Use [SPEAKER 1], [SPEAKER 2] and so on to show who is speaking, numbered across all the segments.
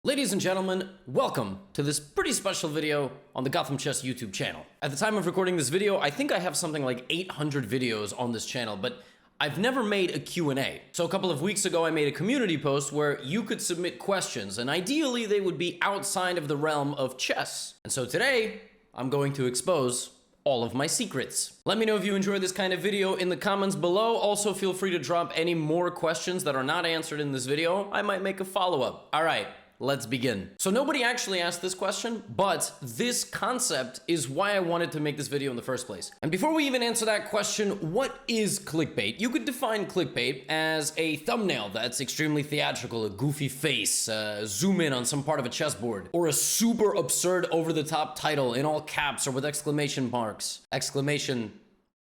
[SPEAKER 1] Ladies and gentlemen, welcome to this pretty special video on the GothamChess YouTube channel. At the time of recording this video, I think I have something like 800 videos on this channel, but I've never made a Q&A. So a couple of weeks ago, I made a community post where you could submit questions, and ideally they would be outside of the realm of chess. And so today, I'm going to expose all of my secrets. Let me know if you enjoyed this kind of video in the comments below. Also, feel free to drop any more questions that are not answered in this video. I might make a follow-up. All right. Let's begin. So nobody actually asked this question, but this concept is why I wanted to make this video in the first place. And before we even answer that question, what is clickbait? You could define clickbait as a thumbnail that's extremely theatrical, a goofy face, zoom in on some part of a chessboard, or a super absurd over-the-top title in all caps or with exclamation marks, exclamation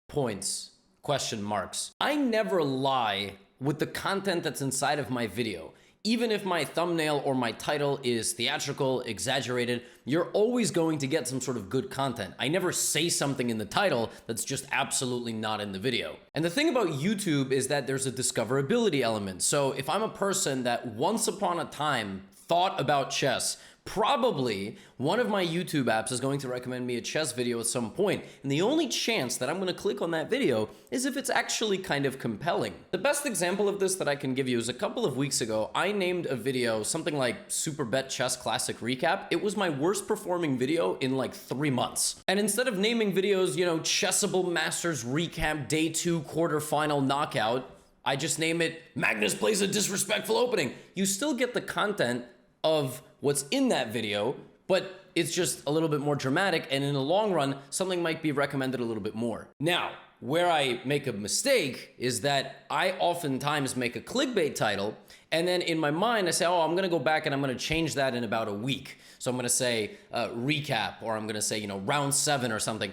[SPEAKER 1] points, question marks. I never lie with the content that's inside of my video. Even if my thumbnail or my title is theatrical, exaggerated, you're always going to get some sort of good content. I never say something in the title that's just absolutely not in the video. And the thing about YouTube is that there's a discoverability element. So if I'm a person that once upon a time thought about chess, probably one of my YouTube apps is going to recommend me a chess video at some point. And the only chance that I'm going to click on that video is if it's actually kind of compelling. The best example of this that I can give you is a couple of weeks ago, I named a video something like Super Bet Chess Classic Recap. It was my worst performing video in like 3 months. And instead of naming videos, you know, Chessable Masters Recap Day 2 Quarterfinal Knockout, I just name it Magnus Plays a Disrespectful Opening. You still get the content of what's in that video, but it's just a little bit more dramatic, and in the long run, something might be recommended a little bit more. Now, where I make a mistake is that I oftentimes make a clickbait title, and then in my mind, I say, oh, I'm gonna go back and I'm gonna change that in about a week. So I'm gonna say recap, or I'm gonna say, you know, round 7 or something,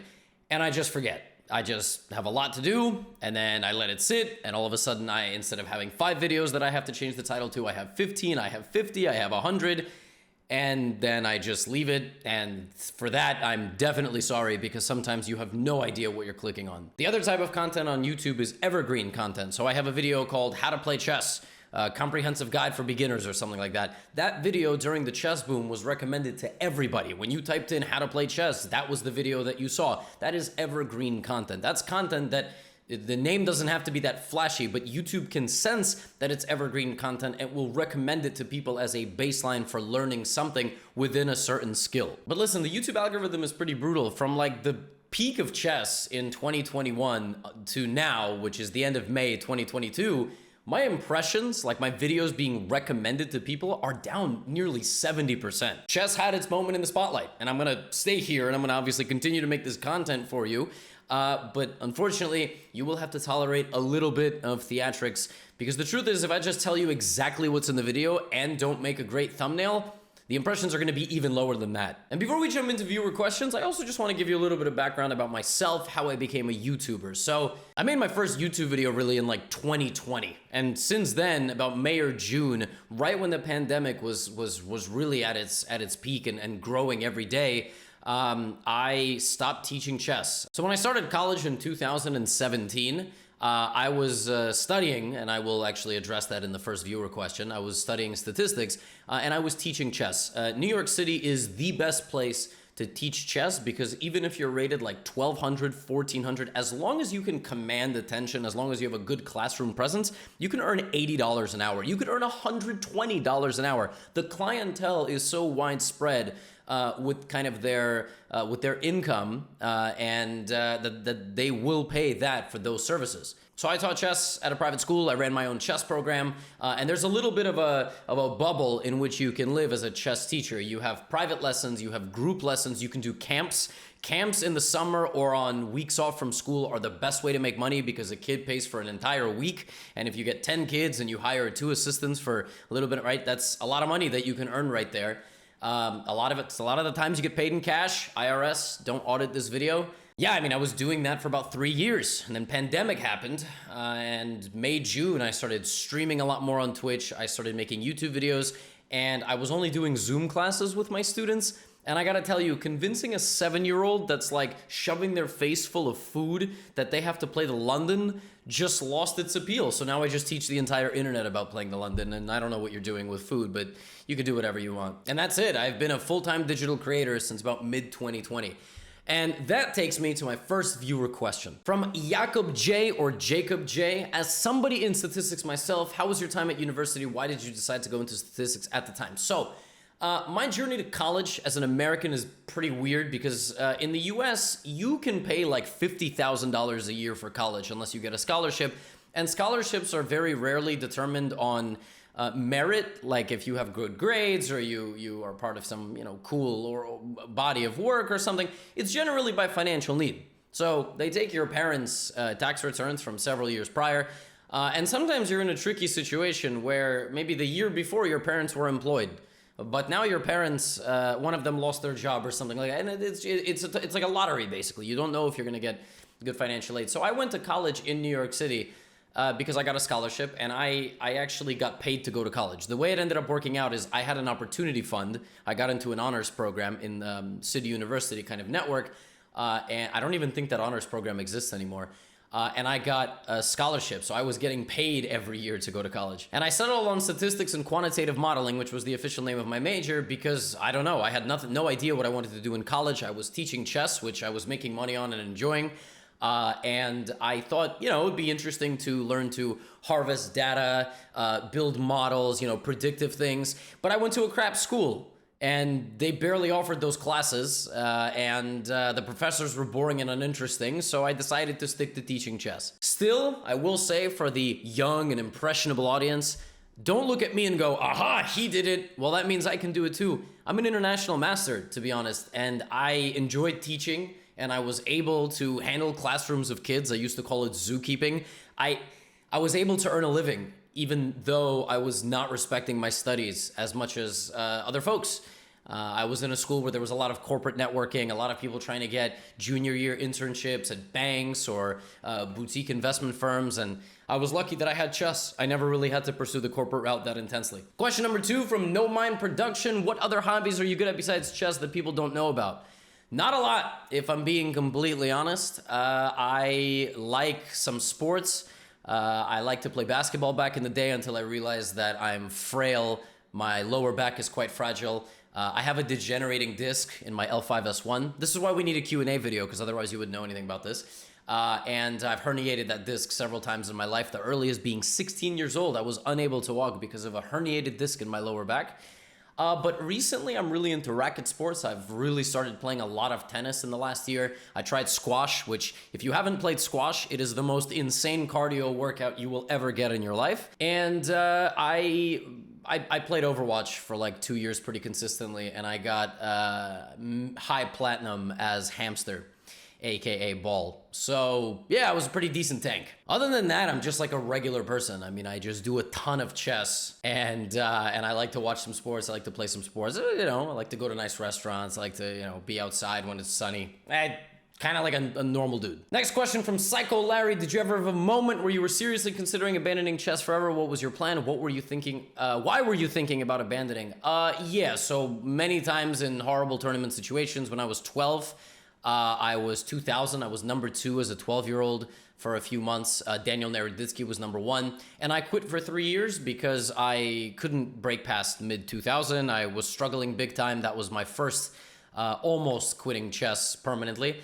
[SPEAKER 1] and I just forget. I just have a lot to do, and then I let it sit, and all of a sudden instead of having 5 videos that I have to change the title to, I have 15, I have 50, I have 100, and then I just leave it, and for that, I'm definitely sorry, because sometimes you have no idea what you're clicking on. The other type of content on YouTube is evergreen content. So I have a video called How to Play Chess, Comprehensive Guide for Beginners or something like that. That video during the chess boom was recommended to everybody. When you typed in how to play chess, that was the video that you saw. That is evergreen content. That's content that the name doesn't have to be that flashy, but YouTube can sense that it's evergreen content and will recommend it to people as a baseline for learning something within a certain skill. But listen, the YouTube algorithm is pretty brutal. From like the peak of chess in 2021 to now, which is the end of May 2022, my impressions, like my videos being recommended to people, are down nearly 70%. Chess had its moment in the spotlight, and I'm gonna stay here, and I'm gonna obviously continue to make this content for you. But unfortunately, you will have to tolerate a little bit of theatrics, because the truth is, if I just tell you exactly what's in the video and don't make a great thumbnail, the impressions are going to be even lower than that. And before we jump into viewer questions, I also just want to give you a little bit of background about myself, how I became a YouTuber. So I made my first YouTube video really in like 2020. And since then, about May or June, right when the pandemic was really at its peak and growing every day, I stopped teaching chess. So when I started college in 2017, I was studying, and I will actually address that in the first viewer question. I was studying statistics, and I was teaching chess. New York City is the best place to teach chess, because even if you're rated like 1,200, 1,400, as long as you can command attention, as long as you have a good classroom presence, you can earn $80 an hour. You could earn $120 an hour. The clientele is so widespread with kind of their income, and that they will pay that for those services. So I taught chess at a private school. I ran my own chess program, and there's a little bit of a bubble in which you can live as a chess teacher. You have private lessons, you have group lessons, you can do camps. Camps in the summer or on weeks off from school are the best way to make money, because a kid pays for an entire week. And if you get 10 kids and you hire 2 assistants for a little bit, right, that's a lot of money that you can earn right there. A lot of the times you get paid in cash. IRS, don't audit this video. Yeah, I mean, I was doing that for about 3 years, and then pandemic happened, and May, June, I started streaming a lot more on Twitch. I started making YouTube videos, and I was only doing Zoom classes with my students. And I gotta tell you, convincing a 7-year-old that's like shoving their face full of food that they have to play the London just lost its appeal. So now I just teach the entire internet about playing the London, and I don't know what you're doing with food, but you can do whatever you want. And that's it. I've been a full-time digital creator since about mid-2020. And that takes me to my first viewer question. From Jacob J or Jacob J. As somebody in statistics myself, how was your time at university? Why did you decide to go into statistics at the time? So, my journey to college as an American is pretty weird because in the US, you can pay like $50,000 a year for college unless you get a scholarship. And scholarships are very rarely determined on merit, like if you have good grades or you are part of some, cool or body of work or something. It's generally by financial need. So they take your parents' tax returns from several years prior. And sometimes you're in a tricky situation where maybe the year before your parents were employed. But now your parents, one of them lost their job or something like that. And it's like a lottery, basically. You don't know if you're going to get good financial aid. So I went to college in New York City because I got a scholarship, and I actually got paid to go to college. The way it ended up working out is I had an opportunity fund. I got into an honors program in City University kind of network. And I don't even think that honors program exists anymore. And I got a scholarship, so I was getting paid every year to go to college. And I settled on statistics and quantitative modeling, which was the official name of my major, because I don't know, I had no idea what I wanted to do in college. I was teaching chess, which I was making money on and enjoying. And I thought, it would be interesting to learn to harvest data, build models, predictive things. But I went to a crap school. And they barely offered those classes, and the professors were boring and uninteresting, so I decided to stick to teaching chess. Still, I will say for the young and impressionable audience, don't look at me and go, aha, he did it. Well, that means I can do it too. I'm an international master, to be honest, and I enjoyed teaching, and I was able to handle classrooms of kids. I used to call it zookeeping. I was able to earn a living, even though I was not respecting my studies as much as other folks. I was in a school where there was a lot of corporate networking, a lot of people trying to get junior year internships at banks or boutique investment firms, and I was lucky that I had chess. I never really had to pursue the corporate route that intensely. Question number 2 from No Mind Production. What other hobbies are you good at besides chess that people don't know about? Not a lot, if I'm being completely honest. I like some sports. I liked to play basketball back in the day until I realized that I'm frail. My lower back is quite fragile. I have a degenerating disc in my L5S1. This is why we need a Q&A video, because otherwise you wouldn't know anything about this. And I've herniated that disc several times in my life. The earliest being 16 years old, I was unable to walk because of a herniated disc in my lower back. But recently, I'm really into racket sports. I've really started playing a lot of tennis in the last year. I tried squash, which, if you haven't played squash, it is the most insane cardio workout you will ever get in your life. And I played Overwatch for like 2 years pretty consistently, and I got high platinum as Hamster, aka Ball. So yeah, I was a pretty decent tank. Other than that, I'm just like a regular person. I mean, I just do a ton of chess, and I like to watch some sports. I like to play some sports. I like to go to nice restaurants. I like to be outside when it's sunny. Kind of like a normal dude. Next question from Psycho Larry. Did you ever have a moment where you were seriously considering abandoning chess forever? What was your plan? What were you thinking? Why were you thinking about abandoning? Yeah, so many times in horrible tournament situations. When I was 12, I was 2000. I was number 2 as a 12-year-old for a few months. Daniel Naroditsky was number 1. And I quit for 3 years because I couldn't break past mid-2000. I was struggling big time. That was my first almost quitting chess permanently.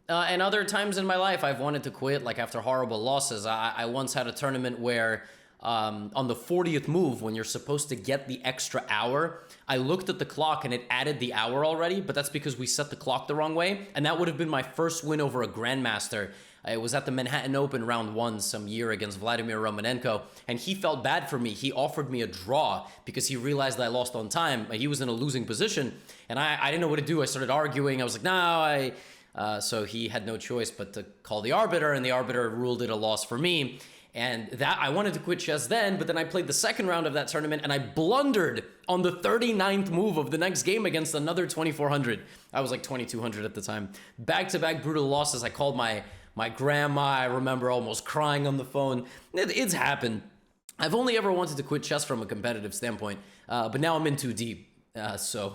[SPEAKER 1] And other times in my life, I've wanted to quit, like after horrible losses. I once had a tournament where on the 40th move, when you're supposed to get the extra hour, I looked at the clock and it added the hour already, but that's because we set the clock the wrong way. And that would have been my first win over a grandmaster. It was at the Manhattan Open round 1 some year against Vladimir Romanenko, and he felt bad for me. He offered me a draw because he realized that I lost on time. He was in a losing position, and I didn't know what to do. I started arguing. I was like, no, so he had no choice but to call the arbiter, and the arbiter ruled it a loss for me. And that I wanted to quit chess then, but then I played the second round of that tournament and I blundered on the 39th move of the next game against another 2400. I was like 2200 at the time. Back-to-back brutal losses. I called my grandma. I remember almost crying on the phone. It's happened. I've only ever wanted to quit chess from a competitive standpoint, but now I'm in too deep. So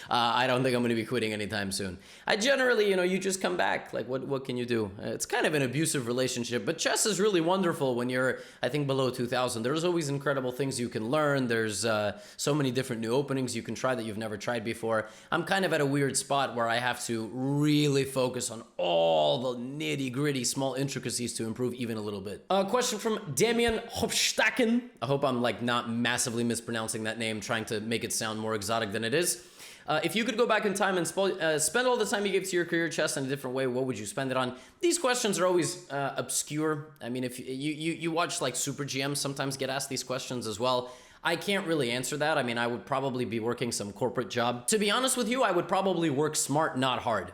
[SPEAKER 1] I don't think I'm going to be quitting anytime soon. I generally, you just come back. Like, what can you do? It's kind of an abusive relationship, but chess is really wonderful when you're, I think, below 2,000. There's always incredible things you can learn. There's so many different new openings you can try that you've never tried before. I'm kind of at a weird spot where I have to really focus on all the nitty-gritty small intricacies to improve even a little bit. A question from Damian Hopstaken. I hope I'm like not massively mispronouncing that name, trying to make it sound more exotic than it is. If you could go back in time and spend all the time you gave to your career chess in a different way, what would you spend it on? These questions are always obscure. I mean, if you watch like Super GMs sometimes get asked these questions as well. I can't really answer that. I mean, I would probably be working some corporate job. To be honest with you, I would probably work smart, not hard.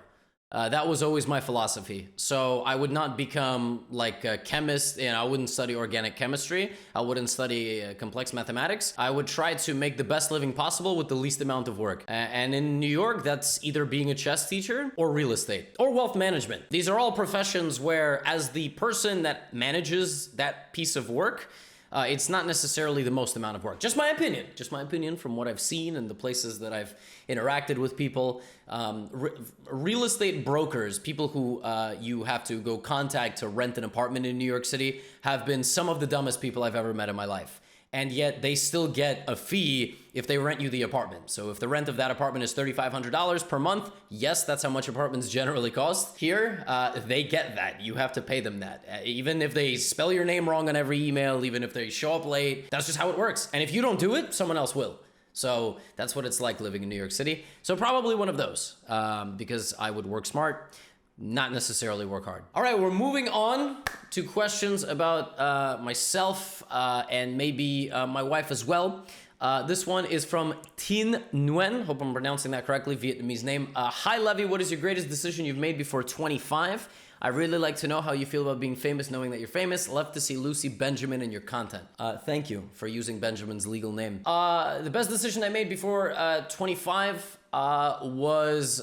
[SPEAKER 1] That was always my philosophy. So I would not become like a chemist, and I wouldn't study organic chemistry. I wouldn't study complex mathematics. I would try to make the best living possible with the least amount of work. And in New York, that's either being a chess teacher or real estate or wealth management. These are all professions where, as the person that manages that piece of work, it's not necessarily the most amount of work. Just my opinion from what I've seen and the places that I've interacted with people. Real estate brokers, people who you have to go contact to rent an apartment in New York City, have been some of the dumbest people I've ever met in my life. And yet they still get a fee if they rent you the apartment. So if the rent of that apartment is $3,500 per month, yes, that's how much apartments generally cost. Here, they get that. You have to pay them that. Even if they spell your name wrong on every email, even if they show up late, that's just how it works. And if you don't do it, someone else will. So that's what it's like living in New York City. So probably one of those, because I would work smart, not necessarily work hard. All right, we're moving on to questions about myself and maybe my wife as well. This one is from Tin Nguyen. Hope I'm pronouncing that correctly, Vietnamese name. Hi, Levy. What is your greatest decision you've made before 25? I really like to know how you feel about being famous, knowing that you're famous. Love to see Lucy Benjamin in your content. Thank you for using Benjamin's legal name. The best decision I made before 25 was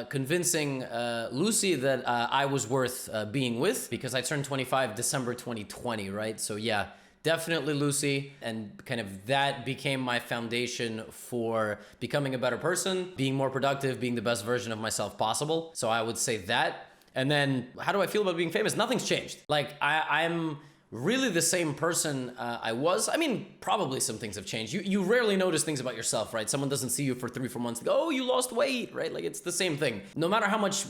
[SPEAKER 1] convincing Lucy that I was worth being with, because I turned 25 December 2020, right? So yeah, definitely Lucy, and kind of that became my foundation for becoming a better person, being more productive, being the best version of myself possible. So I would say that. And then how do I feel about being famous? Nothing's changed. Like I'm really the same person I was. I mean, probably some things have changed. You rarely notice things about yourself, right? Someone doesn't see you for 3-4 months and go, oh, you lost weight, right? Like it's the same thing. No matter how much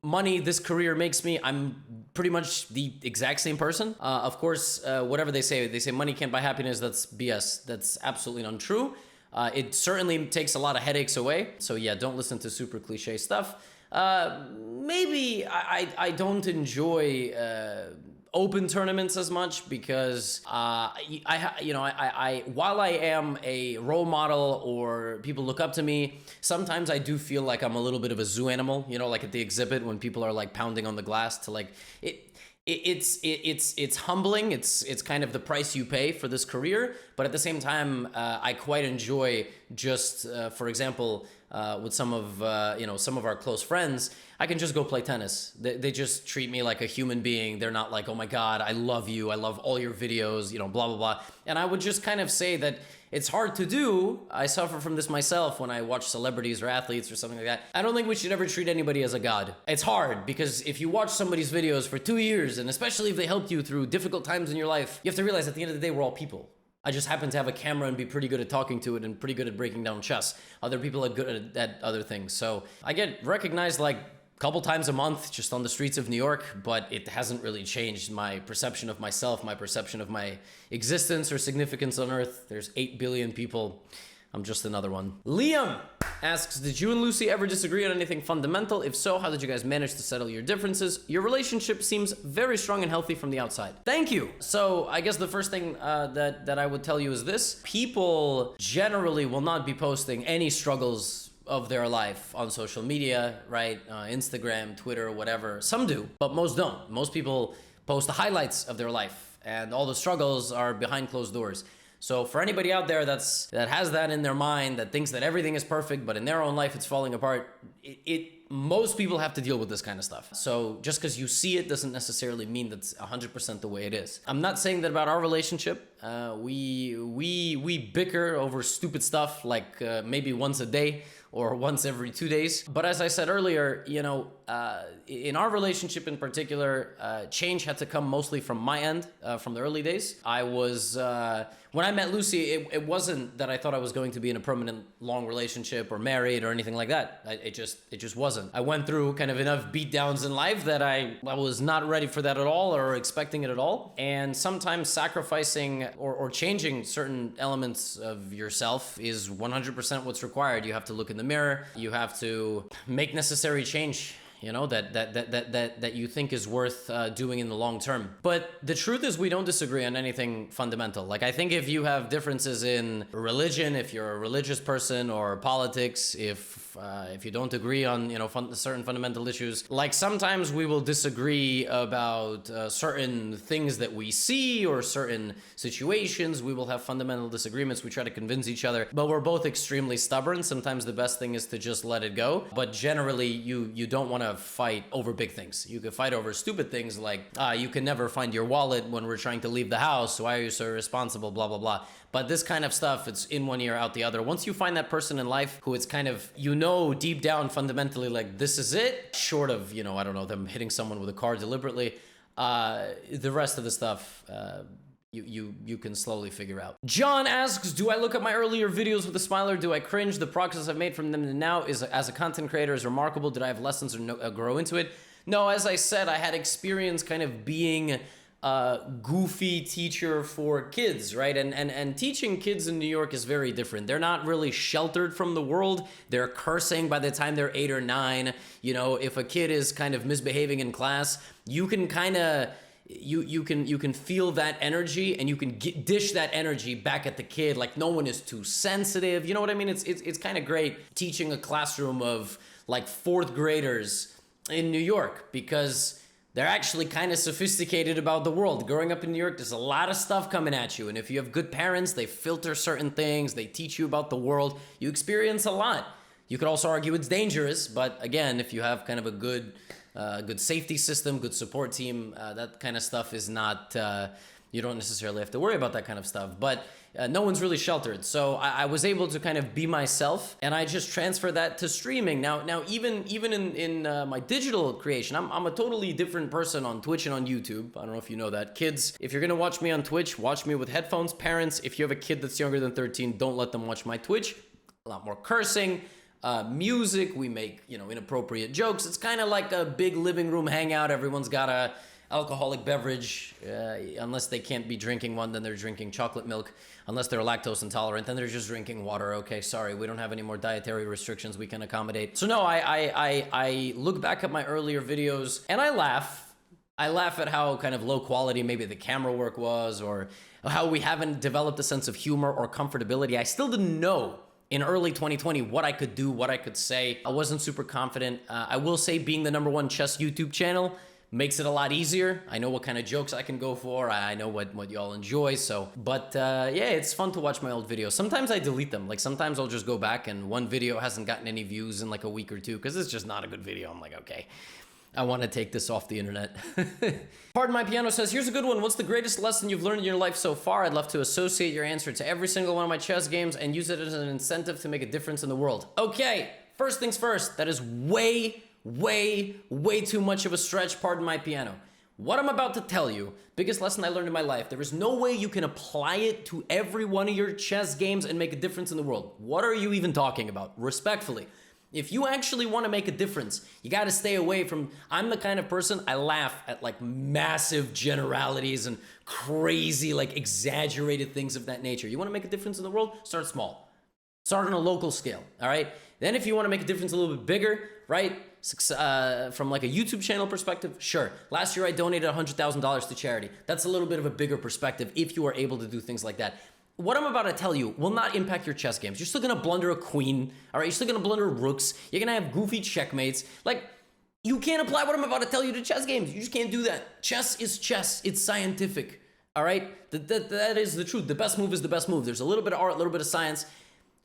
[SPEAKER 1] money this career makes me, I'm pretty much the exact same person. Of course, whatever they say money can't buy happiness. That's BS. That's absolutely untrue. It certainly takes a lot of headaches away. So yeah, don't listen to super cliche stuff. Maybe I don't enjoy open tournaments as much because I while I am a role model or people look up to me, sometimes I do feel like I'm a little bit of a zoo animal, like at the exhibit when people are like pounding on the glass to like it. It's humbling. It's kind of the price you pay for this career, but at the same time, I quite enjoy just, for example, with some of our close friends, I can just go play tennis. They just treat me like a human being. They're not like, oh my God, I love you. I love all your videos, blah, blah, blah. And I would just kind of say that it's hard to do. I suffer from this myself when I watch celebrities or athletes or something like that. I don't think we should ever treat anybody as a god. It's hard because if you watch somebody's videos for 2 years, and especially if they helped you through difficult times in your life, you have to realize at the end of the day, we're all people. I just happen to have a camera and be pretty good at talking to it and pretty good at breaking down chess. Other people are good at other things. So I get recognized like a couple times a month just on the streets of New York, but it hasn't really changed my perception of myself, my perception of my existence or significance on Earth. There's 8 billion people. I'm just another one. Liam asks, did you and Lucy ever disagree on anything fundamental? If so, how did you guys manage to settle your differences? Your relationship seems very strong and healthy from the outside. Thank you. So I guess the first thing that I would tell you is this. People generally will not be posting any struggles of their life on social media, right? Instagram, Twitter, whatever. Some do, but most don't. Most people post the highlights of their life, and all the struggles are behind closed doors. So for anybody out there that has that in their mind, that thinks that everything is perfect, but in their own life it's falling apart, most people have to deal with this kind of stuff. So just because you see it doesn't necessarily mean that's 100% the way it is. I'm not saying that about our relationship. We bicker over stupid stuff like maybe once a day or once every 2 days. But as I said earlier, you know, in our relationship in particular, change had to come mostly from my end, from the early days. I was, when I met Lucy, it wasn't that I thought I was going to be in a permanent long relationship or married or anything like that. It just wasn't. I went through kind of enough beatdowns in life that I was not ready for that at all or expecting it at all. And sometimes sacrificing or changing certain elements of yourself is 100% what's required. You have to look in the mirror. You have to make necessary change, you know, that you think is worth doing in the long term. But the truth is we don't disagree on anything fundamental. Like, I think if you have differences in religion, if you're a religious person, or politics, if you don't agree on, you know, certain fundamental issues, like sometimes we will disagree about certain things that we see or certain situations. We will have fundamental disagreements. We try to convince each other, but we're both extremely stubborn. Sometimes the best thing is to just let it go. But generally, you don't want to fight over big things. You could fight over stupid things like you can never find your wallet when we're trying to leave the house. Why are you so irresponsible? Blah, blah, blah. But this kind of stuff, it's in one ear, out the other. Once you find that person in life who it's kind of, you know, deep down fundamentally, like, this is it, short of, you know, I don't know, them hitting someone with a car deliberately, the rest of the stuff, you can slowly figure out. John asks, do I look at my earlier videos with a smile or do I cringe? The progress I've made from them to now is, as a content creator, is remarkable. Did I have lessons or grow into it? No, as I said, I had experience kind of being a goofy teacher for kids, right? And teaching kids in New York is very different. They're not really sheltered from the world. They're cursing by the time they're 8 or 9. You know, if a kid is kind of misbehaving in class, you can kind of, you can feel that energy and you can dish that energy back at the kid. Like, no one is too sensitive. You know what I mean? It's kind of great teaching a classroom of like 4th graders in New York because they're actually kind of sophisticated about the world. Growing up in New York, there's a lot of stuff coming at you. And if you have good parents, they filter certain things. They teach you about the world. You experience a lot. You could also argue it's dangerous. But again, if you have kind of a good safety system, good support team, that kind of stuff is not, you don't necessarily have to worry about that kind of stuff. But no one's really sheltered. So I was able to kind of be myself, and I just transfer that to streaming. Now even in my digital creation, I'm a totally different person on Twitch and on YouTube. I don't know if you know that. Kids, if you're gonna watch me on Twitch, watch me with headphones. Parents, if you have a kid that's younger than 13, don't let them watch my Twitch. A lot more cursing. Music, we make, you know, inappropriate jokes. It's kind of like a big living room hangout. Everyone's got a alcoholic beverage, unless they can't be drinking one, then they're drinking chocolate milk. Unless they're lactose intolerant, then they're just drinking water. Okay, sorry, we don't have any more dietary restrictions we can accommodate. So no, I look back at my earlier videos and I laugh. I laugh at how kind of low quality maybe the camera work was, or how we haven't developed a sense of humor or comfortability. I still didn't know in early 2020 what I could do, what I could say. I wasn't super confident. I will say being the #1 chess YouTube channel makes it a lot easier. I know what kind of jokes I can go for. I know what y'all enjoy. So, but yeah, it's fun to watch my old videos. Sometimes I delete them. Like sometimes I'll just go back and one video hasn't gotten any views in like a week or two because it's just not a good video. I'm like, okay, I want to take this off the internet. Pardon My Piano says, here's a good one. What's the greatest lesson you've learned in your life so far? I'd love to associate your answer to every single one of my chess games and use it as an incentive to make a difference in the world. Okay, first things first, that is way too much of a stretch. Pardon my piano. What I'm about to tell you, biggest lesson I learned in my life, there is no way you can apply it to every one of your chess games and make a difference in the world. What are you even talking about? Respectfully. If you actually want to make a difference, you got to stay away from, I'm the kind of person, I laugh at like massive generalities and crazy, like exaggerated things of that nature. You want to make a difference in the world? Start small. Start on a local scale, all right? Then if you want to make a difference a little bit bigger, right? From like a YouTube channel perspective, sure. Last year I donated $100,000 to charity. That's a little bit of a bigger perspective if you are able to do things like that. What I'm about to tell you will not impact your chess games. You're still gonna blunder a queen, all right? You're still gonna blunder rooks. You're gonna have goofy checkmates. Like, you can't apply what I'm about to tell you to chess games. You just can't do that. Chess is chess. It's scientific, all right? That is the truth. The best move is the best move. There's a little bit of art, a little bit of science.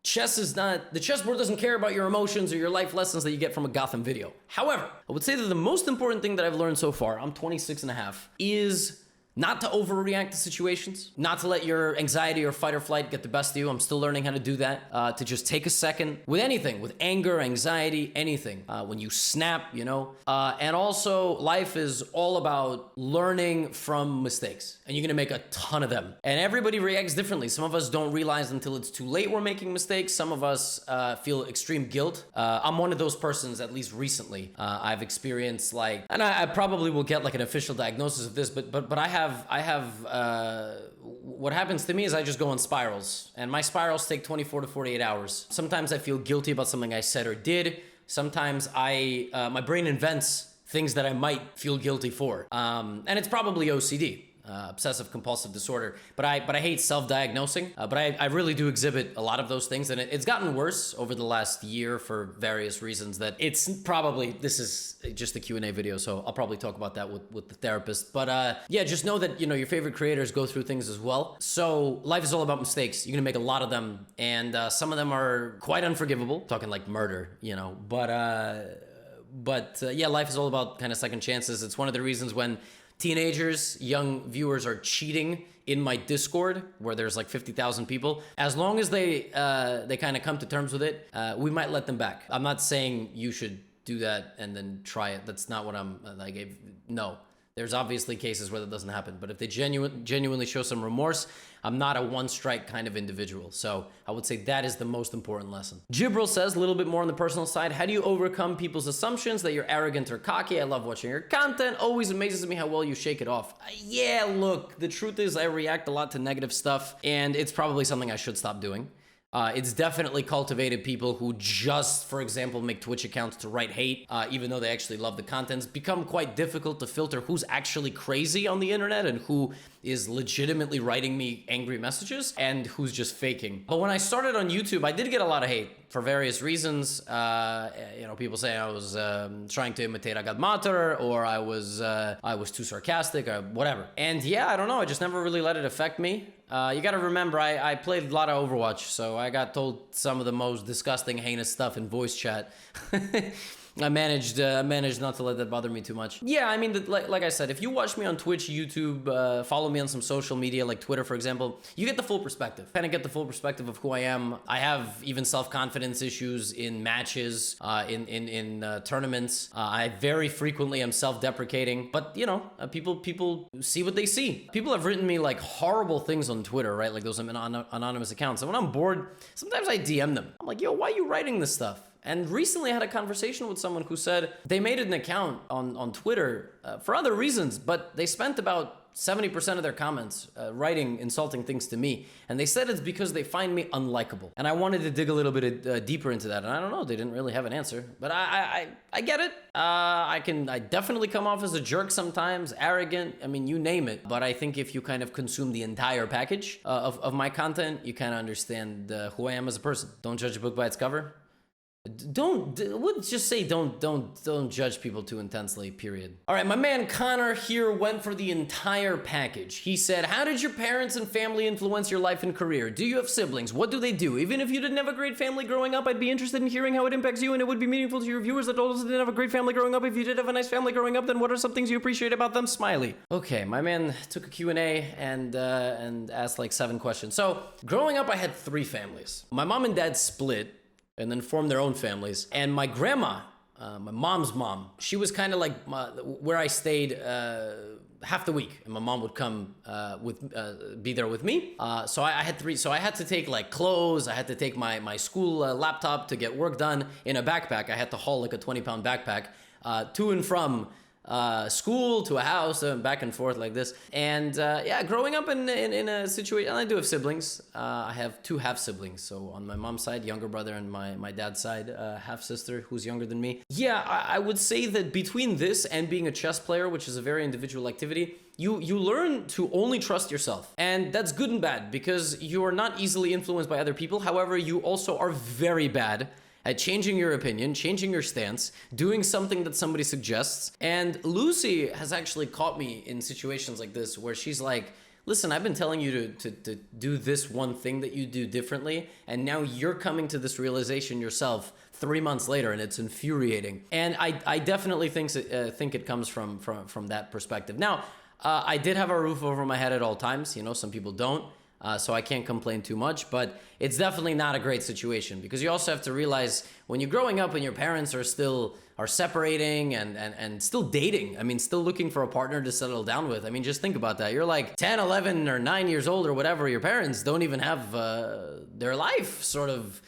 [SPEAKER 1] Chess is not, the chessboard doesn't care about your emotions or your life lessons that you get from a Gotham video. However, I would say that the most important thing that I've learned so far, I'm 26 and a half, is not to overreact to situations, not to let your anxiety or fight or flight get the best of you. I'm still learning how to do that, to just take a second with anything, with anger, anxiety, anything. When you snap, you know. And also, life is all about learning from mistakes, and you're gonna make a ton of them. And everybody reacts differently. Some of us don't realize until it's too late we're making mistakes. Some of us feel extreme guilt. I'm one of those persons, at least recently. I've experienced like, and I probably will get like an official diagnosis of this, but I have what happens to me is I just go in spirals, and my spirals take 24 to 48 hours. Sometimes I feel guilty about something I said or did. Sometimes my brain invents things that I might feel guilty for. And it's probably OCD. Obsessive compulsive disorder, but I hate self-diagnosing, but I really do exhibit a lot of those things, and it's gotten worse over the last year for various reasons. That it's probably, this is just a Q&A video, so I'll probably talk about that with the therapist. But yeah, just know that, you know, your favorite creators go through things as well. So life is all about mistakes. You're gonna make a lot of them, and some of them are quite unforgivable, talking like murder, you know, but yeah, life is all about kind of second chances. It's one of the reasons when teenagers, young viewers are cheating in my Discord, where there's like 50,000 people. As long as they kind of come to terms with it, we might let them back. I'm not saying you should do that and then try it. That's not what I'm like. No, there's obviously cases where that doesn't happen. But if they genuinely show some remorse, I'm not a one-strike kind of individual. So I would say that is the most important lesson. Jibril says, a little bit more on the personal side, how do you overcome people's assumptions that you're arrogant or cocky? I love watching your content. Always amazes me how well you shake it off. Yeah, look, the truth is I react a lot to negative stuff, and it's probably something I should stop doing. It's definitely cultivated people who just, for example, make Twitch accounts to write hate, even though they actually love the content. It's become quite difficult to filter who's actually crazy on the internet and who is legitimately writing me angry messages and who's just faking. But when I started on YouTube, I did get a lot of hate for various reasons. You know, people say I was trying to imitate Agad Mater, or I was too sarcastic, or whatever. And yeah, I don't know, I just never really let it affect me. You gotta remember, I played a lot of Overwatch, so I got told some of the most disgusting, heinous stuff in voice chat. I managed not to let that bother me too much. Yeah, I mean, like I said, if you watch me on Twitch, YouTube, follow me on some social media like Twitter, for example, you get the full perspective. Kind of get the full perspective of who I am. I have even self-confidence issues in matches, in tournaments. I very frequently am self-deprecating, but you know, people see what they see. People have written me like horrible things on Twitter, right? Like those anonymous accounts. And when I'm bored, sometimes I DM them. I'm like, yo, why are you writing this stuff? And recently I had a conversation with someone who said they made an account on Twitter for other reasons, but they spent about 70% of their comments writing insulting things to me. And they said it's because they find me unlikable. And I wanted to dig a little bit deeper into that. And I don't know, they didn't really have an answer, but I get it. I definitely come off as a jerk sometimes, arrogant, I mean, you name it. But I think if you kind of consume the entire package of my content, you kind of understand who I am as a person. Don't judge a book by its cover. Don't judge people too intensely, period. All right, my man Connor here went for the entire package. He said, how did your parents and family influence your life and career? Do you have siblings? What do they do? Even if you didn't have a great family growing up, I'd be interested in hearing how it impacts you, and it would be meaningful to your viewers that also didn't have a great family growing up. If you did have a nice family growing up, then what are some things you appreciate about them? Smiley. Okay, my man took a Q&A and asked like 7 questions. So growing up, I had 3 families. My mom and dad split and then formed their own families. And my grandma, my mom's mom, she was kind of like where I stayed half the week, and my mom would come be there with me. So I had 3. So I had to take like clothes. I had to take my school laptop to get work done in a backpack. I had to haul like a 20-pound backpack to and from school to a house, back and forth like this. And yeah, growing up in a situation, and I do have siblings. I have 2 half siblings. So on my mom's side, younger brother, and my dad's side, half sister who's younger than me. Yeah, I would say that between this and being a chess player, which is a very individual activity, you learn to only trust yourself. And that's good and bad, because you are not easily influenced by other people. However, you also are very bad at changing your opinion, changing your stance, doing something that somebody suggests. And Lucy has actually caught me in situations like this where she's like, listen, I've been telling you to do this one thing that you do differently, and now you're coming to this realization yourself 3 months later, and it's infuriating. And I definitely think it comes from that perspective. Now, I did have a roof over my head at all times. You know, some people don't. So I can't complain too much, but it's definitely not a great situation, because you also have to realize when you're growing up and your parents are separating and still dating. I mean, still looking for a partner to settle down with. I mean, just think about that. You're like 10, 11, or 9 years old or whatever. Your parents don't even have their life sort of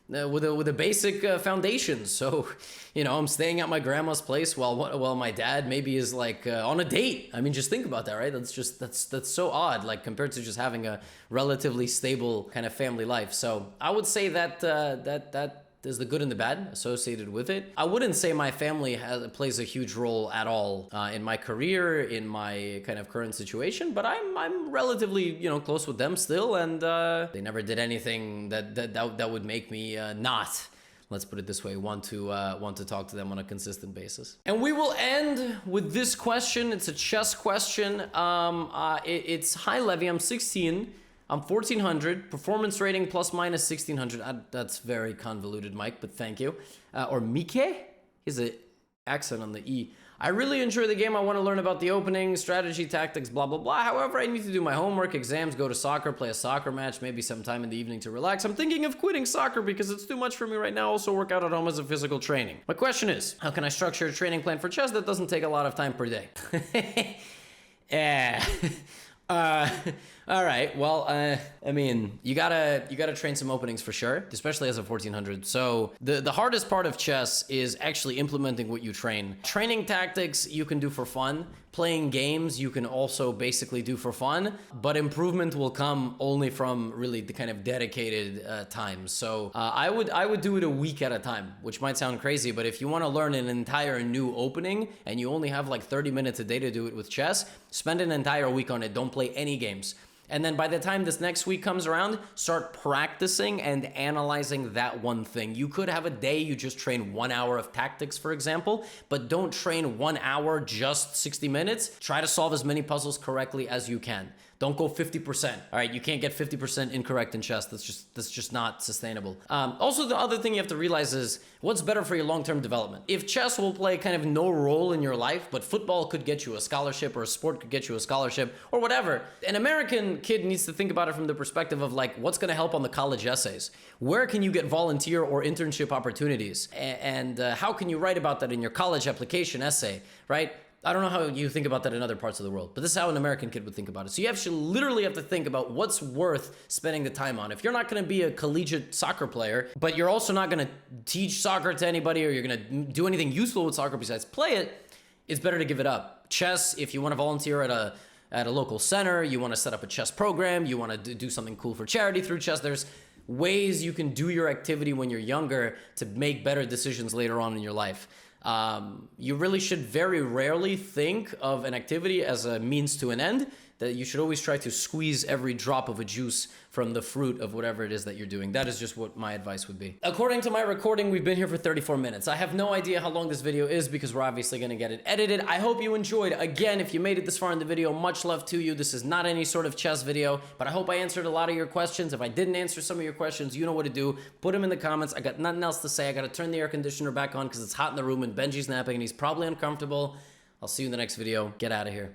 [SPEAKER 1] with a basic foundation. So, you know, I'm staying at my grandma's place while my dad maybe is like on a date. I mean, just think about that, right? That's so odd, like compared to just having a relatively stable kind of family life. So I would say that that there's the good and the bad associated with it. I wouldn't say my family plays a huge role at all in my career, in my kind of current situation, but I'm relatively, you know, close with them still, and they never did anything that would make me not, let's put it this way, want to talk to them on a consistent basis. And we will end with this question. It's a chess question. It's, hi Levy, I'm 16. I'm 1400, performance rating plus minus 1600. That's very convoluted, Mike, but thank you. Or Mike? Is an accent on the E. I really enjoy the game. I want to learn about the opening, strategy, tactics, blah, blah, blah. However, I need to do my homework, exams, go to soccer, play a soccer match, maybe sometime in the evening to relax. I'm thinking of quitting soccer because it's too much for me right now. Also work out at home as a physical training. My question is, how can I structure a training plan for chess that doesn't take a lot of time per day? All right. Well, I mean, you gotta train some openings for sure, especially as a 1400. So the hardest part of chess is actually implementing what you train. Training tactics you can do for fun. Playing games you can also basically do for fun, but improvement will come only from really the kind of dedicated time. So I would do it a week at a time, which might sound crazy, but if you want to learn an entire new opening and you only have like 30 minutes a day to do it with chess, spend an entire week on it. Don't play any games. And then by the time this next week comes around, start practicing and analyzing that one thing. You could have a day you just train 1 hour of tactics, for example, but don't train 1 hour, just 60 minutes. Try to solve as many puzzles correctly as you can. Don't go 50%. All right, you can't get 50% incorrect in chess. That's just not sustainable. Also, the other thing you have to realize is what's better for your long-term development. If chess will play kind of no role in your life, but football could get you a scholarship, or a sport could get you a scholarship, or whatever, an American kid needs to think about it from the perspective of like, what's going to help on the college essays? Where can you get volunteer or internship opportunities? And how can you write about that in your college application essay, right? I don't know how you think about that in other parts of the world, but this is how an American kid would think about it. So you actually literally have to think about what's worth spending the time on. If you're not going to be a collegiate soccer player, but you're also not going to teach soccer to anybody, or you're going to do anything useful with soccer besides play it, it's better to give it up. Chess, if you want to volunteer at a local center, you want to set up a chess program, you want to do something cool for charity through chess, there's ways you can do your activity when you're younger to make better decisions later on in your life. You really should very rarely think of an activity as a means to an end, that you should always try to squeeze every drop of a juice from the fruit of whatever it is that you're doing. That is just what my advice would be. According to my recording, we've been here for 34 minutes. I have no idea how long this video is because we're obviously going to get it edited. I hope you enjoyed. Again, if you made it this far in the video, much love to you. This is not any sort of chess video, but I hope I answered a lot of your questions. If I didn't answer some of your questions, you know what to do. Put them in the comments. I got nothing else to say. I got to turn the air conditioner back on because it's hot in the room and Benji's napping and he's probably uncomfortable. I'll see you in the next video. Get out of here.